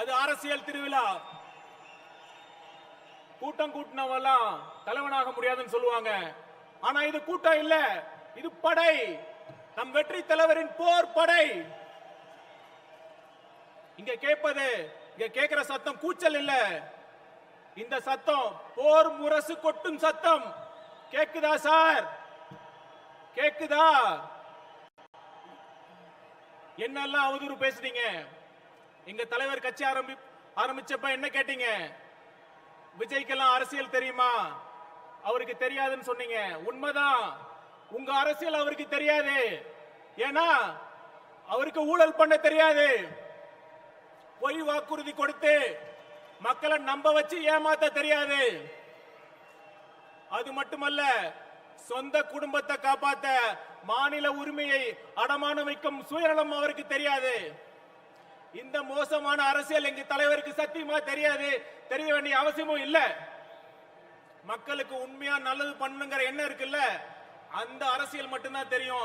அது அரசியல் திருவிழா. கூட்டம் கூட்டினவெல்லாம் தலைவனாக முடியாதுன்னு சொல்லுவாங்க. ஆனா இது கூட்டம் இல்ல, இது படை. நம் வெற்றி தலைவரின் போர் படை. இங்க கேட்கிற சத்தம் கூச்சல் இல்ல, இந்த சத்தம் போர் முரசு கொட்டும் சத்தம். கேக்குதா சார்? கேக்குதா? என்னெல்லாம் அவதூறு பேசுறீங்க? எங்க தலைவர் கட்சி ஆரம்பிச்சப்ப என்ன கேட்டீங்க? விஜய்க்கெல்லாம் அரசியல் தெரியுமா? அவருக்கு தெரியாதுன்னு சொன்னீங்க. உண்மைதான், உங்க அரசியல் அவருக்கு தெரியாது. ஏன்னா அவருக்கு ஊழல் பண்ண தெரியாது. பொய் வாக்குறுதி கொடுத்து மக்களை நம்ப வச்சு ஏமாத்த தெரியாது. அது மட்டுமல்ல, சொந்த குடும்பத்தை காப்பாத்த மாநில உரிமையை அடமானம் வைக்கும் சுயநலம் அவருக்கு தெரியாது. இந்த மோசமான அரசியல் எங்க தலைவருக்கு சத்தியமா தெரியாது, தெரிய வேண்டிய அவசியமும் இல்ல. மக்களுக்கு உண்மையா நல்லது பண்ணுங்கிற எண்ணம் இருக்குல்ல, அந்த அரசியல் மட்டும்தான் தெரியும்.